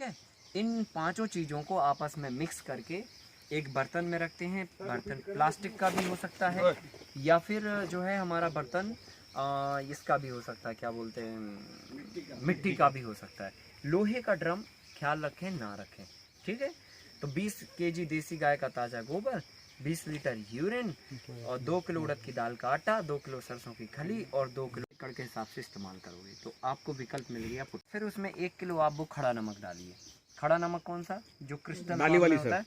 है। इन पांचों चीज़ों को आपस में मिक्स करके एक बर्तन में रखते हैं। बर्तन प्लास्टिक का भी हो सकता है या फिर जो है हमारा बर्तन इसका भी हो सकता है, क्या बोलते हैं, मिट्टी का भी हो सकता है। लोहे का ड्रम ख्याल रखें ना रखें, ठीक है। तो 20 केजी देसी गाय का ताज़ा गोबर, 20 लीटर यूरिन और 2 किलो उड़द की दाल का आटा, 2 किलो सरसों की खली और 2 किलो एकड़ के हिसाब से इस्तेमाल करोगे तो आपको विकल्प मिल गया। फिर उसमें 1 किलो आप वो खड़ा नमक डालिए। खड़ा नमक कौन सा, जो क्रिस्टल फॉर्म में होता है,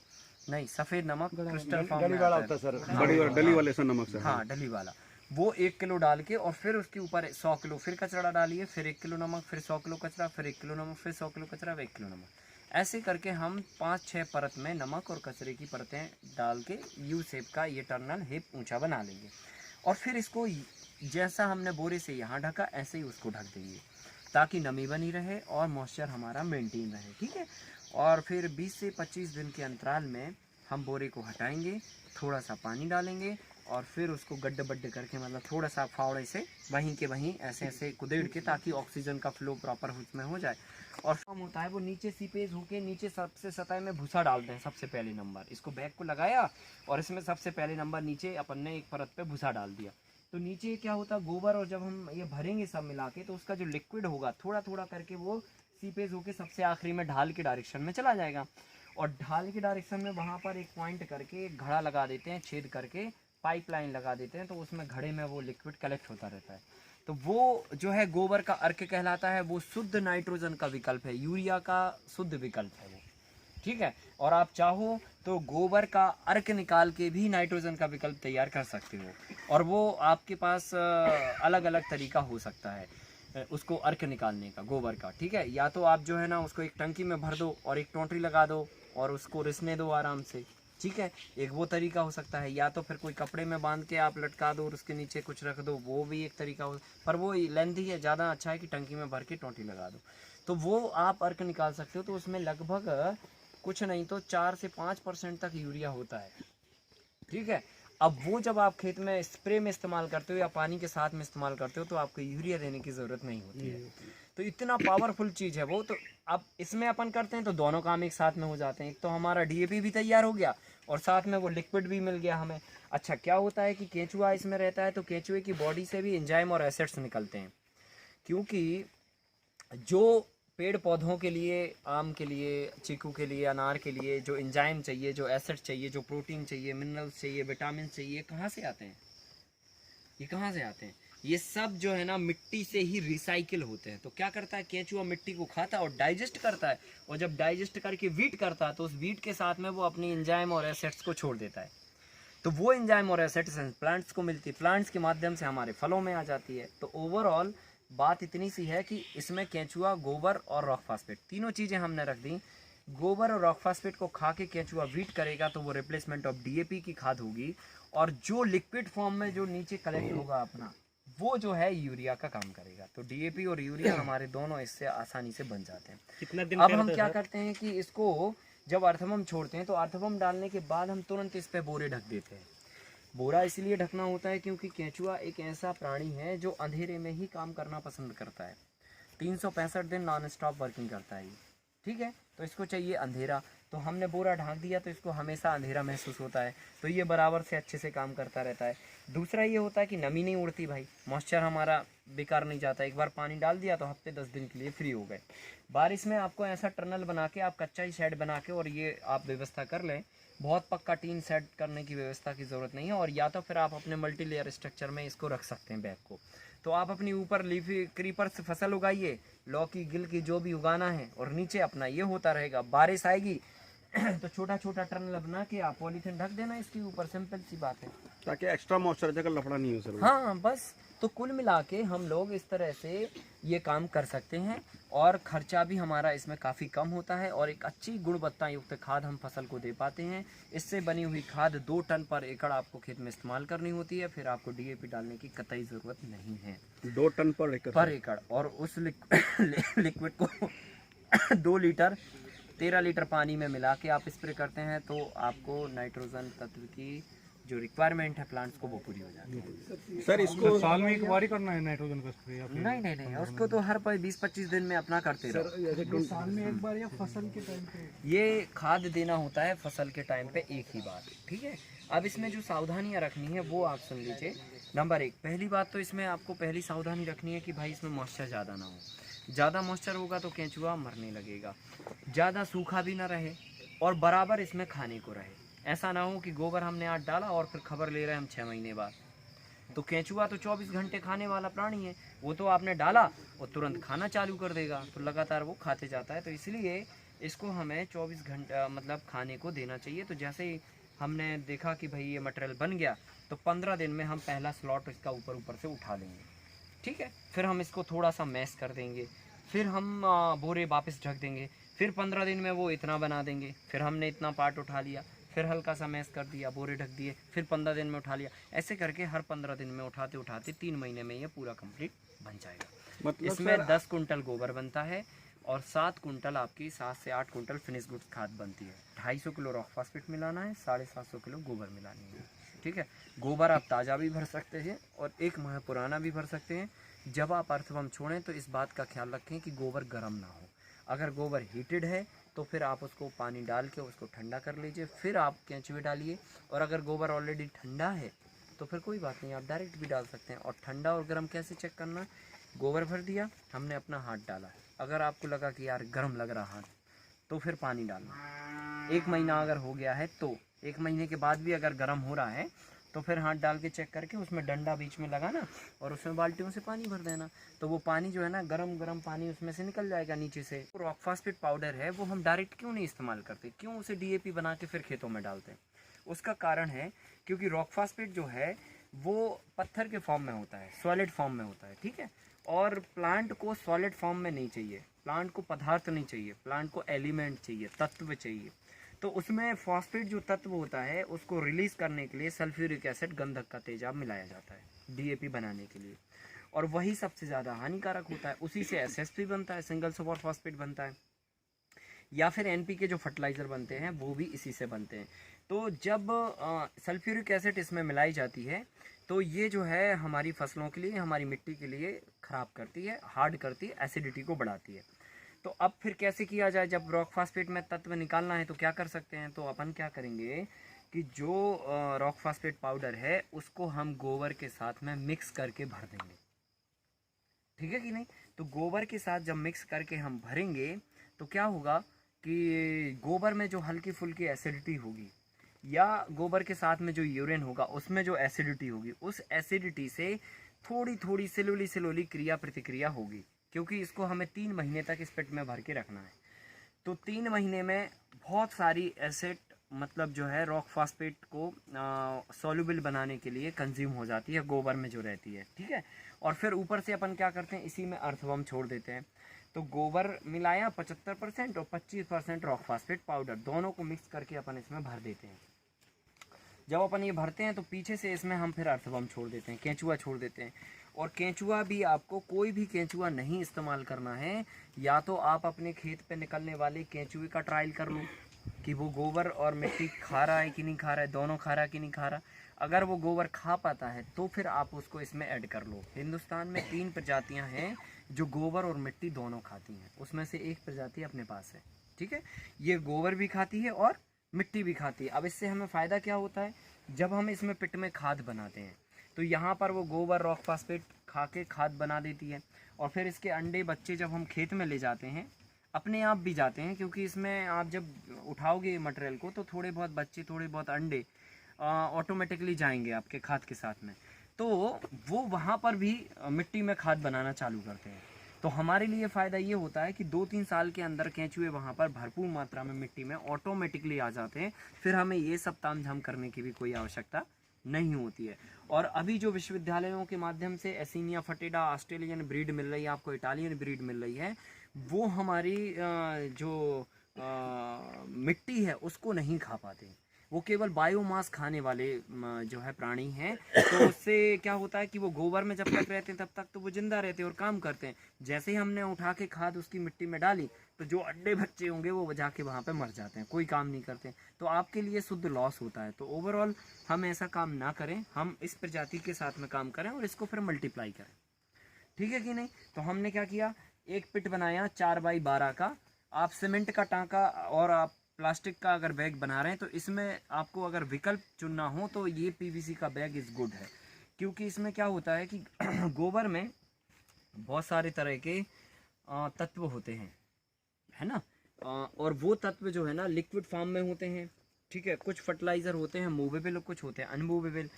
नहीं सफ़ेद नमक क्रिस्टल फॉर्म में आता है सर, डली वाले सर नमक सर, हाँ डली वाला, वो 1 किलो डाल के और फिर उसके ऊपर 100 किलो फिर कचरा डालिए, फिर 1 किलो नमक, फिर 100 किलो कचरा, फिर 1 किलो नमक, फिर 100 किलो कचरा, 1 किलो नमक। ऐसे करके हम 5-6 परत में नमक और कचरे की परतें डाल के यू शेप का ये टर्नल हिप ऊंचा बना लेंगे। और फिर इसको जैसा हमने बोरे से यहाँ ढका ऐसे ही उसको ढक देंगे ताकि नमी बनी रहे और मॉइस्चर हमारा मेंटेन रहे, ठीक है। और फिर 20 से 25 दिन के अंतराल में हम बोरे को हटाएंगे, थोड़ा सा पानी डालेंगे और फिर उसको गड्ढे बड्ढे करके, मतलब थोड़ा सा फावड़े से वहीं के वहीं ऐसे ऐसे कुदेड़ के, ताकि ऑक्सीजन का फ्लो प्रॉपर उसमें हो जाए। और कम होता है वो नीचे सीपेज होके नीचे सबसे सतह में भूसा डालते हैं सबसे पहले नंबर। इसको बैग को लगाया और इसमें सबसे पहले नंबर नीचे अपन ने एक परत पे भूसा डाल दिया, तो नीचे क्या होता है गोबर, और जब हम ये भरेंगे सब मिला के तो उसका जो लिक्विड होगा थोड़ा थोड़ा करके वो सीपेज होके सबसे आखिरी में ढाल के डायरेक्शन में चला जाएगा। और ढाल के डायरेक्शन में वहाँ पर एक पॉइंट करके एक घड़ा लगा देते हैं, छेद करके पाइपलाइन लगा देते हैं, तो उसमें घड़े में वो लिक्विड कलेक्ट होता रहता है। तो वो जो है गोबर का अर्क कहलाता है, वो शुद्ध नाइट्रोजन का विकल्प है, यूरिया का शुद्ध विकल्प है वो, ठीक है। और आप चाहो तो गोबर का अर्क निकाल के भी नाइट्रोजन का विकल्प तैयार कर सकते हो, और वो आपके पास अलग अलग तरीका हो सकता है उसको अर्क निकालने का गोबर का, ठीक है। या तो आप जो है ना उसको एक टंकी में भर दो और एक टोंटरी लगा दो और उसको रिसने दो आराम से, ठीक है, एक वो तरीका हो सकता है। या तो फिर कोई कपड़े में बांध के आप लटका दो और उसके नीचे कुछ रख दो, वो भी एक तरीका हो, पर वो लेंथी है, ज़्यादा अच्छा है कि टंकी में भर के टोंटी लगा दो, तो वो आप अर्क निकाल सकते हो। तो उसमें लगभग कुछ नहीं तो 4 से 5% तक यूरिया होता है, ठीक है। अब वो जब आप खेत में स्प्रे में इस्तेमाल करते हो या पानी के साथ में इस्तेमाल करते हो तो आपको यूरिया देने की ज़रूरत नहीं होती है। तो इतना पावरफुल चीज़ है वो। तो अब इसमें अपन करते हैं तो दोनों काम एक साथ में हो जाते हैं, एक तो हमारा डीएपी भी तैयार हो गया और साथ में वो लिक्विड भी मिल गया हमें। अच्छा क्या होता है कि केंचुआ इसमें रहता है, तो केंचुए की बॉडी से भी एंजाइम और एसिड्स निकलते हैं, क्योंकि जो पेड़ पौधों के लिए, आम के लिए, चीकू के लिए, अनार के लिए जो एंजाइम चाहिए, जो एसिड चाहिए, जो प्रोटीन चाहिए, मिनरल्स चाहिए, विटामिन चाहिए, कहाँ से आते हैं, ये कहाँ से आते हैं, ये सब जो है ना मिट्टी से ही रिसाइकिल होते हैं। तो क्या करता है केंचुआ, मिट्टी को खाता है और डाइजेस्ट करता है, और जब डाइजेस्ट करके वीट करता है तो उस वीट के साथ में वो अपनी एंजाइम और एसिड्स को छोड़ देता है। तो वो एंजाइम और एसिड्स प्लांट्स को मिलती है, प्लांट्स के माध्यम से हमारे फलों में आ जाती है। तो ओवरऑल बात इतनी सी है कि इसमें केंचुआ, गोबर और रॉक फास्फेट तीनों चीज़ें हमने रख दी। गोबर और रॉक फास्फेट को खा के केंचुआ वीट करेगा तो वो रिप्लेसमेंट ऑफ डीएपी की खाद होगी, और जो लिक्विड फॉर्म में जो नीचे कलेक्ट होगा अपना, वो जो है यूरिया का काम करेगा। तो डीएपी और यूरिया हमारे दोनों इससे आसानी से बन जाते हैं। कितना दिन अब हम क्या करते हैं कि इसको जब अर्थवम छोड़ते हैं तो अर्थवम डालने के बाद हम तुरंत इस पे बोरे ढक देते हैं। बोरा इसलिए ढकना होता है क्योंकि केंचुआ एक ऐसा प्राणी है जो अंधेरे में ही काम करना पसंद करता है। 365 दिन नॉन स्टॉप वर्किंग करता है ये, ठीक है। तो इसको चाहिए अंधेरा, तो हमने बोरा ढांक दिया तो इसको हमेशा अंधेरा महसूस होता है, तो ये बराबर से अच्छे से काम करता रहता है। दूसरा ये होता है कि नमी नहीं उड़ती भाई, मॉइस्चर हमारा बेकार नहीं जाता। एक बार पानी डाल दिया तो हफ्ते 10 दिन के लिए फ्री हो गए। बारिश में आपको ऐसा टनल बना के, आप कच्चा ही शेड बना के और ये आप व्यवस्था कर लें, बहुत पक्का टीन सेट करने की व्यवस्था की ज़रूरत नहीं है। और या तो फिर आप अपने मल्टी लेयर स्ट्रक्चर में इसको रख सकते हैं बैग को। तो आप अपनी ऊपर लीफी क्रीपर से फसल उगाइए, लौकी गिल की जो भी उगाना है, और नीचे अपना ये होता रहेगा। बारिश आएगी तो छोटा छोटा टर्नल बना के आप पॉलीथीन ढक देना इसके ऊपर, सिंपल सी बात है, ताकि एक्स्ट्रा मॉइस्चर का लफड़ा नहीं हो सर। हाँ बस। तो कुल मिला के हम लोग इस तरह से ये काम कर सकते हैं, और खर्चा भी हमारा इसमें काफ़ी कम होता है, और एक अच्छी गुणवत्ता युक्त खाद हम फसल को दे पाते हैं। इससे बनी हुई खाद 2 टन पर एकड़ आपको खेत में इस्तेमाल करनी होती है, फिर आपको डीएपी डालने की कतई ज़रूरत नहीं है। 2 टन पर एकड़। और उस लिक्विड को 2 लीटर 13 लीटर पानी में मिला के आप स्प्रे करते हैं तो आपको नाइट्रोजन तत्व की जो रिक्वायरमेंट है प्लांट्स को वो पूरी हो जाती है। सर इसको साल में एक बार ही करना है नाइट्रोजन का स्प्रे? नहीं, उसको तो हर 20-25 दिन में अपना करते रहो। साल में एक बार या फसल के टाइम पे? ये खाद देना होता है फसल के टाइम पे एक ही बार, ठीक है। अब इसमें जो सावधानियां रखनी है वो आप सुन लीजिए। नंबर 1, पहली बात तो इसमें आपको पहली सावधानी रखनी है कि भाई इसमें मॉइस्चर ज़्यादा ना हो। ज़्यादा मॉइस्चर होगा तो केंचुआ मरने लगेगा। ज़्यादा सूखा भी ना रहे और बराबर इसमें खाने को रहे। ऐसा ना हो कि गोबर हमने आज डाला और फिर खबर ले रहे हैं हम 6 महीने बाद। तो केंचुआ तो 24 घंटे खाने वाला प्राणी है, वो तो आपने डाला और तुरंत खाना चालू कर देगा, तो लगातार वो खाते जाता है। तो इसलिए इसको हमें 24 घंटा मतलब खाने को देना चाहिए। तो जैसे ही हमने देखा कि भाई ये मटेरियल बन गया तो 15 दिन में हम पहला स्लॉट इसका ऊपर से उठा लेंगे, ठीक है। फिर हम इसको थोड़ा सा मैश कर देंगे, फिर हम बोरे वापस ढक देंगे, फिर 15 दिन में वो इतना बना देंगे। फिर हमने इतना पार्ट उठा लिया, फिर हल्का सा मैश कर दिया, बोरे ढक दिए, फिर 15 दिन में उठा लिया। ऐसे करके हर 15 दिन में उठाते उठाते 3 महीने में ये पूरा कंप्लीट बन जाएगा। मतलब इसमें 10 कुंटल गोबर बनता है और 7 कुंटल आपकी 7 से 8 कुंटल फिनिश गुड्स खाद बनती है। 250 किलो रॉक फास्फेट मिलाना है, 750 किलो गोबर मिलानी है, ठीक है। गोबर आप ताज़ा भी भर सकते हैं और 1 माह पुराना भी भर सकते हैं। जब आप अर्थवम छोड़ें तो इस बात का ख्याल रखें कि गोबर गर्म ना हो। अगर गोबर हीटेड है तो फिर आप उसको पानी डाल के उसको ठंडा कर लीजिए, फिर आप केंचुए डालिए। और अगर गोबर ऑलरेडी ठंडा है तो फिर कोई बात नहीं, आप डायरेक्ट भी डाल सकते हैं। और ठंडा और गर्म कैसे चेक करना? गोबर भर दिया, हमने अपना हाथ डाला, अगर आपको लगा कि यार गर्म लग रहा हाथ तो फिर पानी डालना। 1 महीना अगर हो गया है तो 1 महीने के बाद भी अगर गर्म हो रहा है तो फिर हाथ डाल के चेक करके उसमें डंडा बीच में लगाना और उसमें बाल्टियों से पानी भर देना। तो वो पानी जो है ना, गरम पानी उसमें से निकल जाएगा नीचे से। रॉक फास्फेट पाउडर है वो हम डायरेक्ट क्यों नहीं इस्तेमाल करते, क्यों उसे डीएपी बना के फिर खेतों में डालते हैं? उसका कारण है क्योंकि रॉक फास्फेट जो है वो पत्थर के फॉर्म में होता है, सॉलिड फॉर्म में होता है, ठीक है। और प्लांट को सॉलिड फॉर्म में नहीं चाहिए, प्लांट को पदार्थ नहीं चाहिए, प्लांट को एलिमेंट चाहिए, तत्व चाहिए। तो उसमें फॉस्फेट जो तत्व होता है उसको रिलीज करने के लिए सल्फ्यूरिक एसिड, गंधक का तेजाब मिलाया जाता है डीएपी बनाने के लिए, और वही सबसे ज़्यादा हानिकारक होता है। उसी से एसएसपी बनता है, सिंगल सुपर फॉस्फेट बनता है, या फिर एनपीके जो फर्टिलाइज़र बनते हैं वो भी इसी से बनते हैं। तो जब सल्फ्यूरिक एसिड इसमें मिलाई जाती है तो ये जो है हमारी फसलों के लिए, हमारी मिट्टी के लिए ख़राब करती है, हार्ड करती है, एसिडिटी को बढ़ाती है। तो अब फिर कैसे किया जाए? जब रॉक फास्फेट में तत्व निकालना है तो क्या कर सकते हैं? तो अपन क्या करेंगे कि जो रॉक फास्फेट पाउडर है उसको हम गोबर के साथ में मिक्स करके भर देंगे, ठीक है कि नहीं। तो गोबर के साथ जब मिक्स करके हम भरेंगे तो क्या होगा कि गोबर में जो हल्की फुल्की एसिडिटी होगी या गोबर के साथ में जो यूरिन होगा उसमें जो एसिडिटी होगी, उस एसिडिटी से थोड़ी थोड़ी सिलोली क्रिया प्रतिक्रिया होगी, क्योंकि इसको हमें 3 महीने तक इस पिट में भर के रखना है। तो 3 महीने में बहुत सारी एसिड मतलब जो है रॉक फास्फेट को सॉल्युबल बनाने के लिए कंज्यूम हो जाती है गोबर में जो रहती है, ठीक है। और फिर ऊपर से अपन क्या करते हैं, इसी में अर्थवम छोड़ देते हैं। तो गोबर मिलाया 75% और 25% रॉक फास्फेट पाउडर, दोनों को मिक्स करके अपन इसमें भर देते हैं। जब अपन ये भरते हैं तो पीछे से इसमें हम फिर अर्थवम छोड़ देते हैं, केंचुआ छोड़ देते हैं। और केंचुआ भी आपको कोई भी केंचुआ नहीं इस्तेमाल करना है, या तो आप अपने खेत पे निकलने वाले केंचुए का ट्रायल कर लो कि वो गोबर और मिट्टी खा रहा है कि नहीं खा रहा है, दोनों खा रहा है कि नहीं खा रहा। अगर वो गोबर खा पाता है तो फिर आप उसको इसमें ऐड कर लो। हिंदुस्तान में 3 प्रजातियां हैं जो गोबर और मिट्टी दोनों खाती हैं, उसमें से एक प्रजाति अपने पास है, ठीक है। ये गोबर भी खाती है और मिट्टी भी खाती है। अब इससे हमें फ़ायदा क्या होता है? जब हम इसमें पिट में खाद बनाते हैं तो यहाँ पर वो गोबर रॉक फास्फेट खा के खाद बना देती है, और फिर इसके अंडे बच्चे जब हम खेत में ले जाते हैं, अपने आप भी जाते हैं, क्योंकि इसमें आप जब उठाओगे मटेरियल को तो थोड़े बहुत बच्चे, थोड़े बहुत अंडे ऑटोमेटिकली जाएंगे आपके खाद के साथ में, तो वो वहाँ पर भी मिट्टी में खाद बनाना चालू करते हैं। तो हमारे लिए फ़ायदा ये होता है कि 2-3 साल के अंदर केंचुए वहाँ पर भरपूर मात्रा में मिट्टी में ऑटोमेटिकली आ जाते हैं, फिर हमें ये सब तामझाम करने की भी कोई आवश्यकता नहीं होती है। और अभी जो विश्वविद्यालयों के माध्यम से एसीनिया फटेडा ऑस्ट्रेलियन ब्रीड मिल रही है, आपको इटालियन ब्रीड मिल रही है, वो हमारी जो मिट्टी है उसको नहीं खा पाते, वो केवल बायोमास खाने वाले जो है प्राणी हैं। तो उससे क्या होता है कि वो गोबर में जब तक रहते हैं तब तक तो वो जिंदा रहते हैं और काम करते हैं। जैसे ही हमने उठा के खाद उसकी मिट्टी में डाली तो जो अंडे बच्चे होंगे वो जाके वहाँ पे मर जाते हैं, कोई काम नहीं करते, तो आपके लिए शुद्ध लॉस होता है। तो ओवरऑल हम ऐसा काम ना करें, हम इस प्रजाति के साथ में काम करें और इसको फिर मल्टीप्लाई करें, ठीक है कि नहीं। तो हमने क्या किया, एक पिट बनाया 4x12 का। आप सीमेंट का टांका और आप प्लास्टिक का अगर बैग बना रहे हैं तो इसमें आपको अगर विकल्प चुनना हो तो ये पीवीसी का बैग इज़ गुड है, क्योंकि इसमें क्या होता है कि गोबर में बहुत सारे तरह के तत्व होते हैं, है ना, और वो तत्व जो है ना लिक्विड फॉर्म में होते हैं, ठीक है। कुछ फर्टिलाइज़र होते हैं मूवेबल, कुछ होते हैं अनमूवेबल।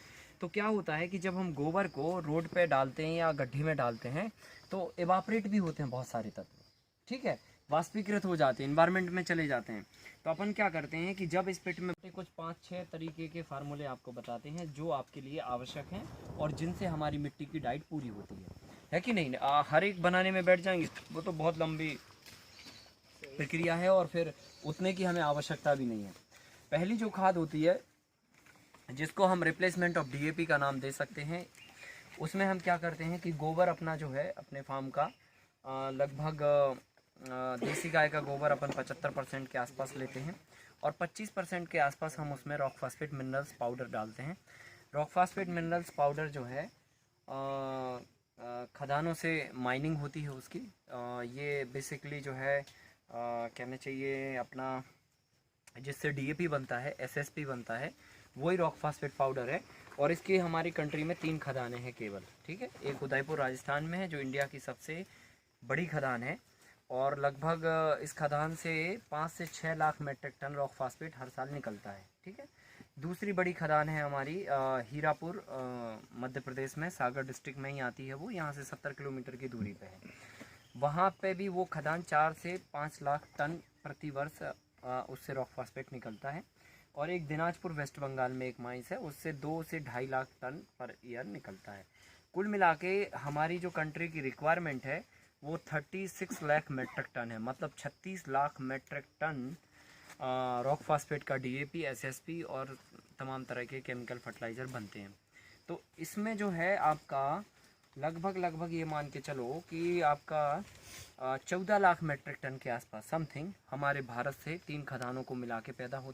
तो क्या होता है कि जब हम गोबर को रोड पे डालते हैं या गड्ढे में डालते हैं तो एवापरेट भी होते हैं बहुत सारे तत्व, ठीक है, वाष्पीकृत हो जाते हैं, इन्वायरमेंट में चले जाते हैं। तो अपन क्या करते हैं कि जब इस पिट में कुछ 5-6 तरीके के फार्मूले आपको बताते हैं जो आपके लिए आवश्यक हैं और जिनसे हमारी मिट्टी की डाइट पूरी होती है कि नहीं। हर एक बनाने में बैठ जाएंगे वो तो बहुत लंबी प्रक्रिया है और फिर उतने की हमें आवश्यकता भी नहीं है। पहली जो खाद होती है जिसको हम रिप्लेसमेंट ऑफ डीएपी का नाम दे सकते हैं, उसमें हम क्या करते हैं कि गोबर अपना जो है अपने फार्म का लगभग देसी गाय का गोबर अपन 75% के आसपास लेते हैं और 25% के आसपास हम उसमें रॉक फास्फेट मिनरल्स पाउडर डालते हैं। रॉक फास्फेट मिनरल्स पाउडर जो है खदानों से माइनिंग होती है उसकी, ये बेसिकली जो है कहना चाहिए अपना जिससे डीएपी बनता है, एसएसपी बनता है, वही रॉक फास्फेट पाउडर है। और इसकी हमारी कंट्री में 3 खदानें हैं केवल, ठीक है। एक उदयपुर राजस्थान में है जो इंडिया की सबसे बड़ी खदान है और लगभग इस खदान से 5 से 6 lakh metric ton rock phosphate हर साल निकलता है, ठीक है। दूसरी बड़ी खदान है हमारी हीरापुर, मध्य प्रदेश में, सागर डिस्ट्रिक्ट में ही आती है वो, यहाँ से 70 किलोमीटर की दूरी पे है। वहाँ पे भी वो खदान 4 से 5 लाख टन प्रति वर्ष उससे रॉक फास्फेट निकलता है। और एक दिनाजपुर वेस्ट बंगाल में एक माइंस है, उससे 2 से 2.5 लाख टन पर ईयर निकलता है। कुल मिला के हमारी जो कंट्री की रिक्वायरमेंट है वो 36 लाख मेट्रिक टन है, मतलब 36 lakh metric ton rock phosphate का डीएपी, एसएसपी और तमाम तरह के केमिकल फर्टिलाइज़र बनते हैं। तो इसमें जो है आपका लगभग ये मान के चलो कि आपका 14 लाख मेट्रिक टन के आसपास समथिंग हमारे भारत से 3 खदानों को मिला के पैदा होता है।